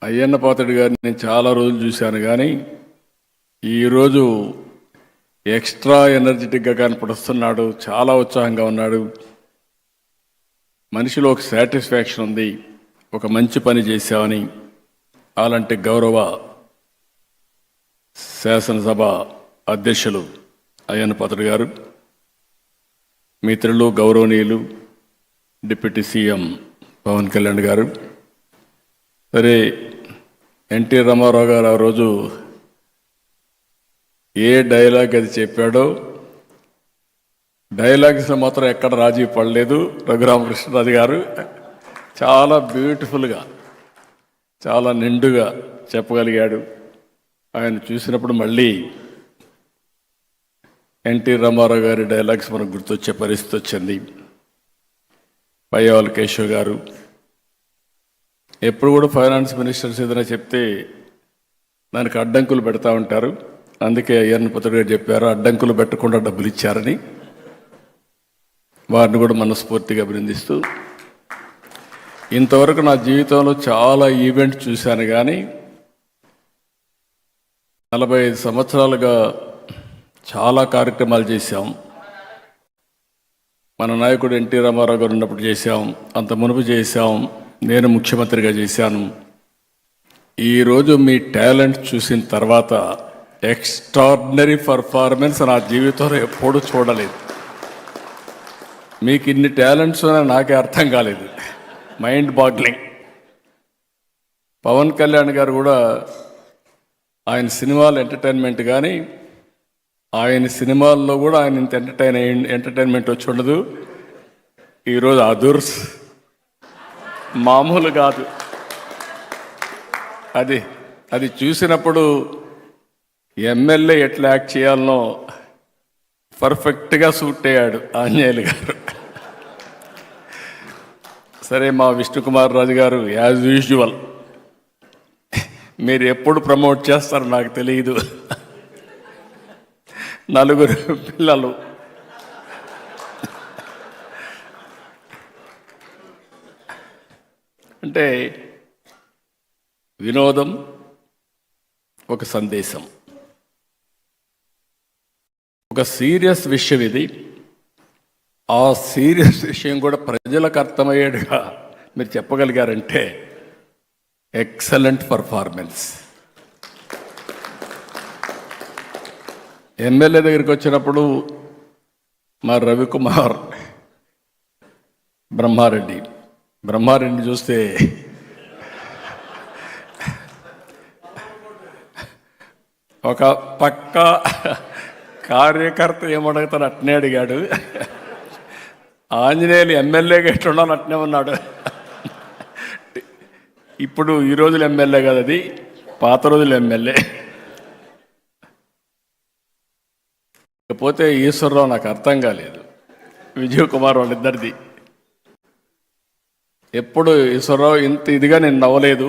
అయ్యన్న పాత్రుడు గారిని నేను చాలా రోజులు చూశాను, కానీ ఈరోజు ఎక్స్ట్రా ఎనర్జెటిక్గా కనపడుస్తున్నాడు. చాలా ఉత్సాహంగా ఉన్నాడు. మనిషిలో ఒక సాటిస్ఫాక్షన్ ఉంది, ఒక మంచి పని చేశామని. అలాంటి గౌరవ శాసనసభ అధ్యక్షులు అయ్యన్న పాత్రుడు గారు, మిత్రులు గౌరవనీయులు డిప్యూటీ సీఎం పవన్ కళ్యాణ్ గారు, సరే ఎన్టీ రామారావు గారు ఆ రోజు ఏ డైలాగ్ అది చెప్పాడో డైలాగ్స్లో మాత్రం ఎక్కడ రాజీ పడలేదు. రఘురామకృష్ణరాజు గారు చాలా బ్యూటిఫుల్గా, చాలా నిండుగా చెప్పగలిగాడు. ఆయన చూసినప్పుడు మళ్ళీ ఎన్టీ రామారావు గారి డైలాగ్స్ మనకు గుర్తొచ్చే పరిస్థితి వచ్చింది. పయ్యావుల కేశవ్ గారు ఎప్పుడు కూడా ఫైనాన్స్ మినిస్టర్స్ ఏదైనా చెప్తే దానికి అడ్డంకులు పెడతా ఉంటారు. అందుకే అయ్యన్న పాత్రుడు గారు చెప్పారు, అడ్డంకులు పెట్టకుండా డబ్బులు ఇచ్చారని. వారిని కూడా మనస్ఫూర్తిగా అభినందిస్తూ, ఇంతవరకు నా జీవితంలో చాలా ఈవెంట్ చూశాను, కానీ 45 సంవత్సరాలుగా చాలా కార్యక్రమాలు చేశాం. మన నాయకుడు ఎన్టీ రామారావు గారు ఉన్నప్పుడు చేశాం, అంత మునుపు చేశాం, నేను ముఖ్యమంత్రిగా చేశాను. ఈరోజు మీ టాలెంట్ చూసిన తర్వాత ఎక్స్ట్రాడినరీ పర్ఫార్మెన్స్ నా జీవితంలో ఎప్పుడూ చూడలేదు. మీకు ఇన్ని టాలెంట్స్ నాకే అర్థం కాలేదు. Mind boggling. పవన్ కళ్యాణ్ గారు కూడా ఆయన సినిమాలు ఎంటర్టైన్మెంట్, కానీ ఆయన సినిమాల్లో కూడా ఆయన ఇంత ఎంటర్టైన్మెంట్ వచ్చి ఉండదు. ఈరోజు అదుర్స్ మామూలు కాదు. అది చూసినప్పుడు ఎమ్మెల్యే ఎట్లా యాక్ట్ చేయాలనో పర్ఫెక్ట్గా సూట్ అయ్యాడు ఆంజనేయులు గారు. సరే, మా విష్ణుకుమార్ రాజు గారు యాజ్ యూజువల్ మీరు ఎప్పుడు ప్రమోట్ చేస్తారో నాకు తెలియదు. 4 పిల్లలు, అంటే వినోదం ఒక సందేశం, ఒక సీరియస్ విషయం ఇది. ఆ సీరియస్ విషయం కూడా ప్రజలకు అర్థమయ్యేట్టుగా మీరు చెప్పగలిగారంటే ఎక్సలెంట్ పర్ఫార్మెన్స్. ఎమ్మెల్యే దగ్గరికి వచ్చినప్పుడు మా రవికుమార్ బ్రహ్మారెడ్డి చూస్తే ఒక పక్క కార్యకర్త ఏమడుగుతాను అట్నే అడిగాడు. ఆంజనేయులు ఎమ్మెల్యేగా ఎట్లుండాలి అట్నే ఉన్నాడు. ఇప్పుడు ఈ రోజులు ఎమ్మెల్యే కదా, అది పాత రోజులు ఎమ్మెల్యే. ఇకపోతే ఈశ్వరరావు నాకు అర్థం కాలేదు, విజయ్ కుమార్ వాళ్ళిద్దరిది. ఎప్పుడు ఈశ్వరరావు ఇంత ఇదిగా నేను నవ్వలేదు,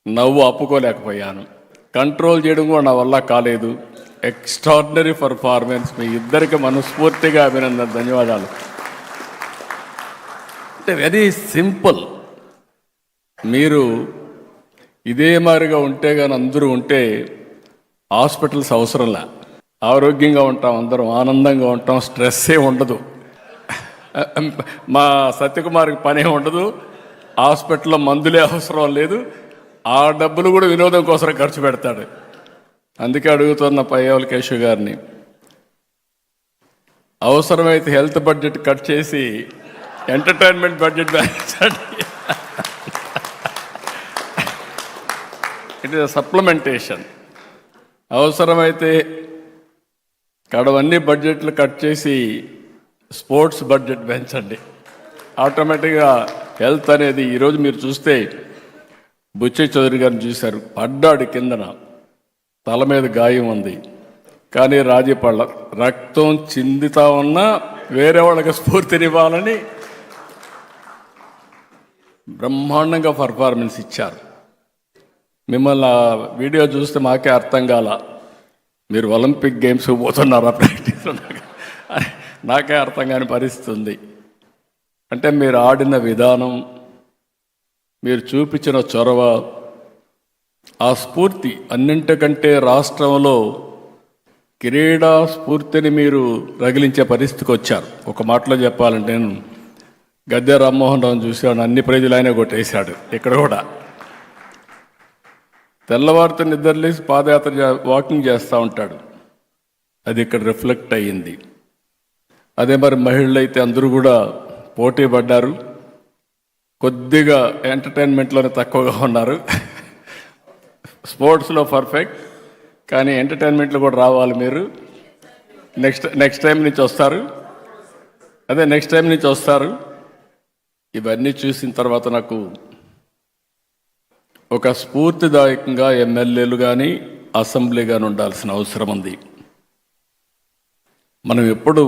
నవ్వు ఆపుకోలేకపోయాను, కంట్రోల్ చేయడం కూడా నా వల్ల కాలేదు. Extraordinary performance. మీ ఇద్దరికి మనస్ఫూర్తిగా అభినందన, ధన్యవాదాలు. అంటే వెరీ సింపుల్. మీరు ఇదే మాదిరిగా ఉంటే కానీ అందరూ ఉంటే హాస్పిటల్స్ అవసరంలా, ఆరోగ్యంగా ఉంటాం, అందరం ఆనందంగా ఉంటాం, స్ట్రెస్సే ఉండదు. మా సత్యకుమార్కి పనే ఉండదు, హాస్పిటల్లో మందులే అవసరం లేదు, ఆ డబ్బులు కూడా వినోదం కోసం ఖర్చు పెడతాడు. అందుకే అడుగుతున్న పయ్యావుల కేశవ్ గారిని, అవసరమైతే హెల్త్ బడ్జెట్ కట్ చేసి ఎంటర్టైన్మెంట్ బడ్జెట్ పెంచండి. It is supplementation. అవసరమైతే కడవన్నీ బడ్జెట్లు కట్ చేసి స్పోర్ట్స్ బడ్జెట్ పెంచండి. ఆటోమేటిక్గా హెల్త్ అనేది, ఈరోజు మీరు చూస్తే బుచ్చయ్య చౌదరి గారిని చూశారు, పడ్డాడు కిందన, తల మీద గాయం ఉంది, కానీ రాజీ పళ్ళ, రక్తం చిందుతా ఉన్నా వేరే వాళ్ళకి స్ఫూర్తినివ్వాలని బ్రహ్మాండంగా పర్ఫార్మెన్స్ ఇచ్చారు. మిమ్మల్ని ఆ వీడియో చూస్తే మాకే అర్థం కాల, మీరు ఒలింపిక్ గేమ్స్ పోతున్నారా ప్రాక్టీస్, నాకే అర్థం కాని పరిస్థితి ఉంది. అంటే మీరు ఆడిన విధానం, మీరు చూపించిన చొరవ, ఆ స్ఫూర్తి అన్నింటికంటే రాష్ట్రంలో క్రీడా స్ఫూర్తిని మీరు రగిలించే పరిస్థితికి వచ్చారు. ఒక మాటలో చెప్పాలంటే నేను గద్దె రామ్మోహన్ రావును చూశాను, అన్ని ప్రైజులు ఆయనే కొట్టేశాడు. ఇక్కడ కూడా తెల్లవారితో నిద్రలేసి పాదయాత్ర వాకింగ్ చేస్తూ ఉంటాడు. అది ఇక్కడ రిఫ్లెక్ట్ అయ్యింది. అదే మరి మహిళలు అయితే అందరూ కూడా పోటీ పడ్డారు. కొద్దిగా ఎంటర్టైన్మెంట్లోనే తక్కువగా ఉన్నారు. స్పోర్ట్స్లో పర్ఫెక్ట్, కానీ ఎంటర్టైన్మెంట్లో కూడా రావాలి మీరు. నెక్స్ట్ టైం నుంచి వస్తారు. అదే నెక్స్ట్ టైం నుంచి వస్తారు. ఇవన్నీ చూసిన తర్వాత నాకు ఒక స్ఫూర్తిదాయకంగా ఎమ్మెల్యేలు కానీ అసెంబ్లీ కానీ ఉండాల్సిన అవసరం ఉంది. మనం ఎప్పుడు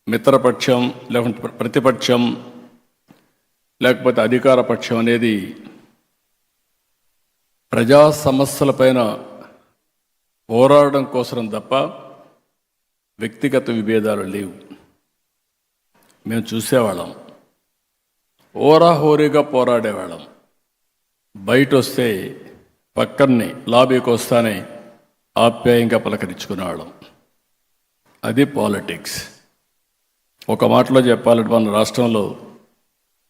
మిత్రపక్షం లేకుంటే ప్రతిపక్షం లేకపోతే అధికార పక్షం అనేది ప్రజా సమస్యలపైన పోరాడడం కోసం తప్ప వ్యక్తిగత విభేదాలు లేవు. మేము చూసేవాళ్ళం, హోరాహోరీగా పోరాడేవాళ్ళం. బయట వస్తే పక్కనే లాబీకి వస్తానే ఆప్యాయంగా పలకరించుకునేవాళ్ళం. అది పాలిటిక్స్. ఒక మాటలో చెప్పాలంటే మన రాష్ట్రంలో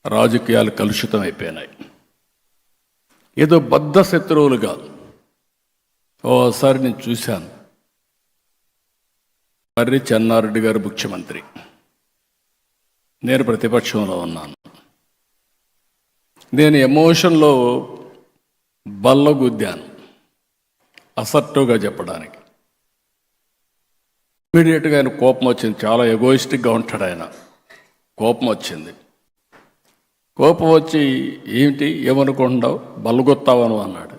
రాజకీయాలు కలుషితం అయిపోయినాయి. ఏదో బద్ధ శత్రువులుగా. ఓసారి నేను చూశాను, మర్రి చెన్నారెడ్డి గారు ముఖ్యమంత్రి, నేను ప్రతిపక్షంలో ఉన్నాను. నేను ఎమోషన్లో బల్లగుద్దాను అసర్టివ్గా చెప్పడానికి. ఇమీడియట్గా ఆయన కోపం వచ్చింది. చాలా ఎగోయిస్టిక్గా ఉంటాడు ఆయన. కోపం వచ్చింది. కోపం వచ్చి ఏమిటి ఏమనుకుంటున్నావు, బల్లగొత్తావను అన్నాడు.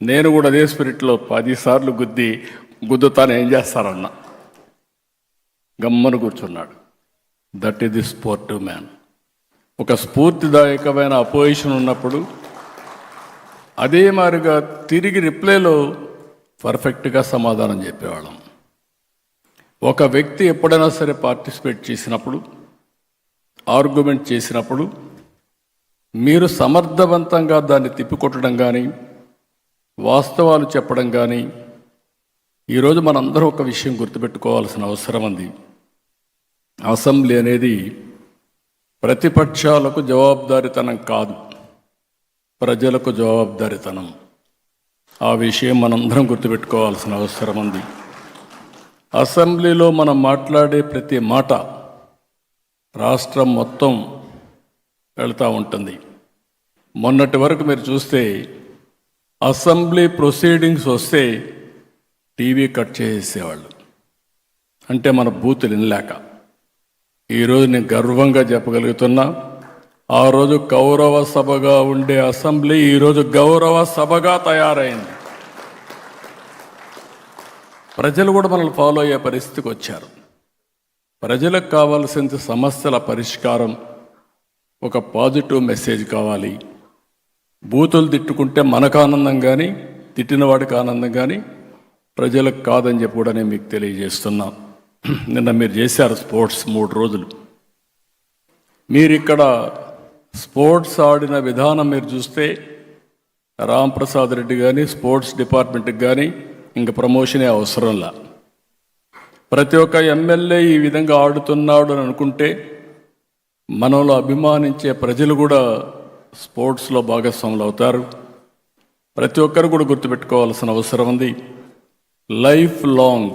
నేను కూడా అదే స్పిరిట్లో 10 సార్లు గుద్దుతాను, ఏం చేస్తారన్న. గమ్మను కూర్చున్నాడు. That is the sportive man. ఒక స్ఫూర్తిదాయకమైన అపోజిషన్ ఉన్నప్పుడు అదే మాదిరిగా తిరిగి రిప్లైలో పర్ఫెక్ట్గా సమాధానం చెప్పేవాళ్ళం. ఒక వ్యక్తి ఎప్పుడైనా సరే పార్టిసిపేట్ చేసినప్పుడు, ఆర్గ్యుమెంట్ చేసినప్పుడు మీరు సమర్థవంతంగా దాన్ని తిప్పికొట్టడం కానీ, వాస్తవాలు చెప్పడం కానీ. ఈరోజు మనందరం ఒక విషయం గుర్తుపెట్టుకోవాల్సిన అవసరం ఉంది. అసెంబ్లీ అనేది ప్రతిపక్షాలకు జవాబుదారీతనం కాదు, ప్రజలకు జవాబుదారీతనం. ఆ విషయం మనందరం గుర్తుపెట్టుకోవాల్సిన అవసరం ఉంది. అసెంబ్లీలో మనం మాట్లాడే ప్రతి మాట రాష్ట్రం మొత్తం వెళ్తూ ఉంటుంది. మొన్నటి వరకు మీరు చూస్తే అసెంబ్లీ ప్రొసీడింగ్స్ వస్తే టీవీ కట్ చేసేవాళ్ళు, అంటే మన బూతులు వినలేక. ఈరోజు నేను గర్వంగా చెప్పగలుగుతున్నా, ఆ రోజు కౌరవ సభగా ఉండే అసెంబ్లీ ఈరోజు గౌరవ సభగా తయారైంది. ప్రజలు కూడా మనల్ని ఫాలో అయ్యే పరిస్థితికి వచ్చారు. ప్రజలకు కావాల్సిన సమస్యల పరిష్కారం, ఒక పాజిటివ్ మెసేజ్ కావాలి. బూతులు తిట్టుకుంటే మనకు ఆనందం కానీ, తిట్టిన వాడికి ఆనందం కానీ, ప్రజలకు కాదని చెప్పి కూడా నేను మీకు తెలియజేస్తున్నా. నిన్న మీరు చేశారు స్పోర్ట్స్ 3 రోజులు. మీరు ఇక్కడ స్పోర్ట్స్ ఆడిన విధానం మీరు చూస్తే రాంప్రసాద్ రెడ్డి కానీ స్పోర్ట్స్ డిపార్ట్మెంట్కి కానీ ఇంక ప్రమోషనే అవసరంలా. ప్రతి ఒక్క ఎమ్మెల్యే ఈ విధంగా ఆడుతున్నాడు అని అనుకుంటే మనలో అభిమానించే ప్రజలు కూడా స్పోర్ట్స్లో భాగస్వాములు అవుతారు. ప్రతి ఒక్కరు కూడా గుర్తుపెట్టుకోవాల్సిన అవసరం ఉంది. లైఫ్ లాంగ్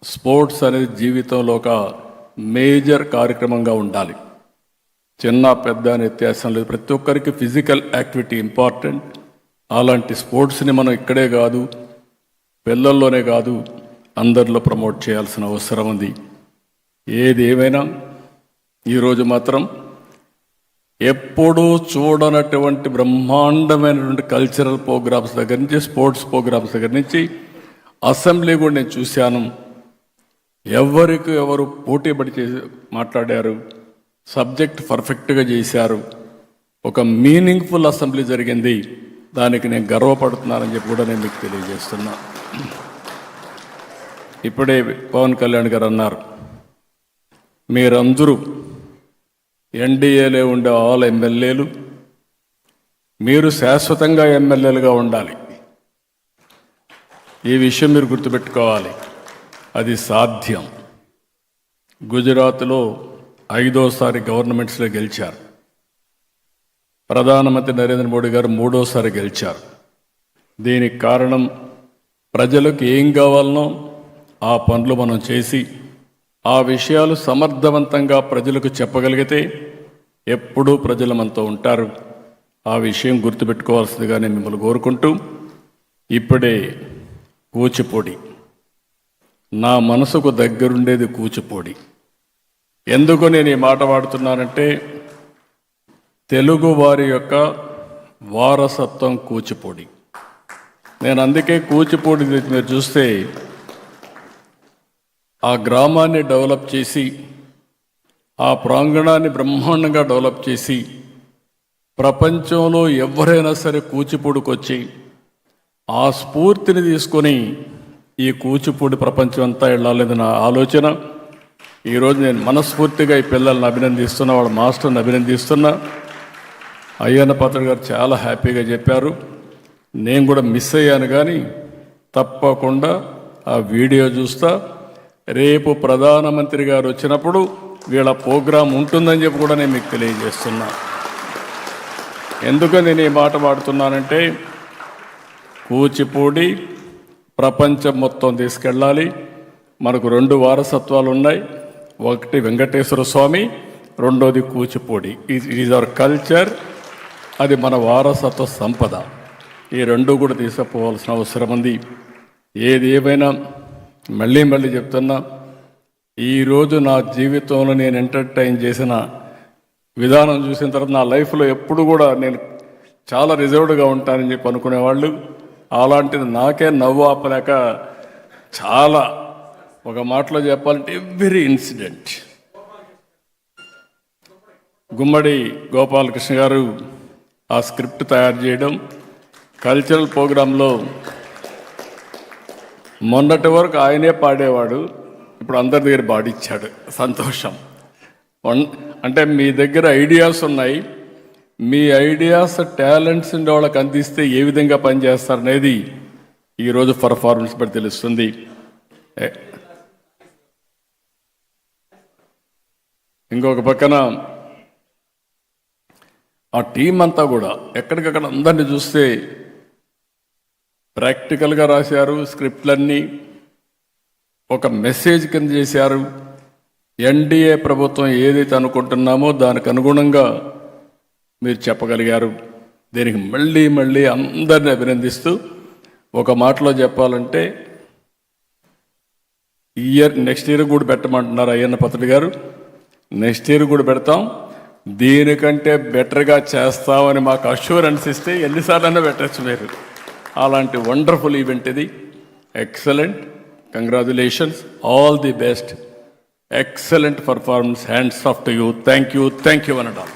స్పోర్ట్స్ అనేది జీవితంలో ఒక మేజర్ కార్యక్రమంగా ఉండాలి. చిన్న పెద్ద అనే వ్యత్యాసం లేదు. ప్రతి ఒక్కరికి ఫిజికల్ యాక్టివిటీ ఇంపార్టెంట్. అలాంటి స్పోర్ట్స్ని మనం ఇక్కడే కాదు, పిల్లల్లోనే కాదు, అందరిలో ప్రమోట్ చేయాల్సిన అవసరం ఉంది. ఏది ఏమైనా ఈరోజు మాత్రం ఎప్పుడూ చూడనటువంటి బ్రహ్మాండమైనటువంటి కల్చరల్ ప్రోగ్రామ్స్ దగ్గర నుంచి, స్పోర్ట్స్ ప్రోగ్రామ్స్ దగ్గర నుంచి అసెంబ్లీ కూడా నేను చూశాను. ఎవరికి ఎవరు పోటీపడి చేసి మాట్లాడారు, సబ్జెక్ట్ పర్ఫెక్ట్గా చేశారు. ఒక మీనింగ్ఫుల్ అసెంబ్లీ జరిగింది. దానికి నేను గర్వపడుతున్నానని చెప్పి కూడా నేను మీకు తెలియజేస్తున్నా. ఇప్పుడే పవన్ కళ్యాణ్ గారు అన్నారు, మీరందరూ ఎన్డీఏలో ఉండే ఆల్ ఎమ్మెల్యేలు మీరు శాశ్వతంగా ఎమ్మెల్యేలుగా ఉండాలి. ఈ విషయం మీరు గుర్తుపెట్టుకోవాలి. అది సాధ్యం. గుజరాత్లో 5వ గవర్నమెంట్స్లో గెలిచారు. ప్రధానమంత్రి నరేంద్ర మోడీ గారు 3వ గెలిచారు. దీనికి కారణం ప్రజలకు ఏం కావాలనో ఆ పనులు మనం చేసి ఆ విషయాలు సమర్థవంతంగా ప్రజలకు చెప్పగలిగితే ఎప్పుడూ ప్రజలు మనతో ఉంటారు. ఆ విషయం గుర్తుపెట్టుకోవాల్సిందిగా నేను మిమ్మల్ని కోరుకుంటూ, ఇప్పుడే కూచిపూడి, నా మనసుకు దగ్గరుండేది కూచిపూడి. ఎందుకు నేను ఈ మాట వాడుతున్నానంటే, తెలుగు వారి యొక్క వారసత్వం కూచిపూడి. నేను అందుకే కూచిపూడి మీరు చూస్తే ఆ గ్రామాన్ని డెవలప్ చేసి ఆ ప్రాంగణాన్ని బ్రహ్మాండంగా డెవలప్ చేసి ప్రపంచంలో ఎవరైనా సరే కూచిపూడికి వచ్చి ఆ స్ఫూర్తిని తీసుకొని ఈ కూచిపూడి ప్రపంచం అంతా వెళ్ళాలని నా ఆలోచన. ఈరోజు నేను మనస్ఫూర్తిగా ఈ పిల్లల్ని అభినందిస్తున్నా, వాళ్ళ మాస్టర్ని అభినందిస్తున్నా. అయ్యన్న పాత్రుడు గారు చాలా హ్యాపీగా చెప్పారు. నేను కూడా మిస్ అయ్యాను, కానీ తప్పకుండా ఆ వీడియో చూస్తా. రేపు ప్రధానమంత్రి గారు వచ్చినప్పుడు వీళ్ళ ప్రోగ్రాం ఉంటుందని చెప్పి కూడా నేను మీకు తెలియజేస్తున్నా. ఎందుకు నేను ఈ మాట వాడుతున్నానంటే, కూచిపూడి ప్రపంచం మొత్తం తీసుకెళ్ళాలి. మనకు 2 వారసత్వాలు ఉన్నాయి. ఒకటి వెంకటేశ్వర స్వామి, రెండోది కూచిపూడి. Is our culture. అది మన వారసత్వ సంపద. ఈ 2 కూడా తీసుకుపోవాల్సిన అవసరం ఉంది. ఏది ఏమైనా మళ్ళీ చెప్తున్నా, ఈరోజు నా జీవితంలో నేను ఎంటర్టైన్ చేసిన విధానం చూసిన తర్వాత నా లైఫ్లో ఎప్పుడు కూడా నేను చాలా రిజర్వ్డ్గా ఉంటానని చెప్పి అనుకునేవాళ్ళు. అలాంటిది నాకే నవ్వు ఆపలేక, చాలా ఒక మాటలో చెప్పాలంటే ఎవ్రీ ఇన్సిడెంట్. గుమ్మడి గోపాలకృష్ణ గారు ఆ స్క్రిప్ట్ తయారు చేయడం, కల్చరల్ ప్రోగ్రాంలో మొన్నటి వరకు ఆయనే పాడేవాడు, ఇప్పుడు అందరి దగ్గర పాడిచ్చాడు. సంతోషం. అంటే మీ దగ్గర ఐడియాస్ ఉన్నాయి. మీ ఐడియాస్, టాలెంట్స్ ఉండే వాళ్ళకి అందిస్తే ఏ విధంగా పనిచేస్తారనేది ఈరోజు పర్ఫార్మెన్స్ బట్టి తెలుస్తుంది. ఇంకొక పక్కన ఆ టీం అంతా కూడా ఎక్కడికక్కడ అందరినీ చూస్తే ప్రాక్టికల్గా రాశారు. స్క్రిప్ట్లన్నీ ఒక మెసేజ్ కింద చేశారు. ఎన్డీఏ ప్రభుత్వం ఏదైతే అనుకుంటున్నామో దానికి అనుగుణంగా మీరు చెప్పగలిగారు. దీనికి మళ్ళీ అందరిని అభినందిస్తూ, ఒక మాటలో చెప్పాలంటే నెక్స్ట్ ఇయర్ కూడా పెట్టమంటున్నారు అయ్యన్న పాత్రుడు గారు. నెక్స్ట్ ఇయర్ కూడా పెడతాం. దీనికంటే బెటర్గా చేస్తామని మాకు అష్యూరెన్స్ ఇస్తే ఎన్నిసార్లైనా పెట్టచ్చు మీరు. అలాంటి వండర్ఫుల్ ఈవెంట్ ఇది. Excellent. Congratulations. All the best. Excellent performance. Hands off to you. Thank you అనడం.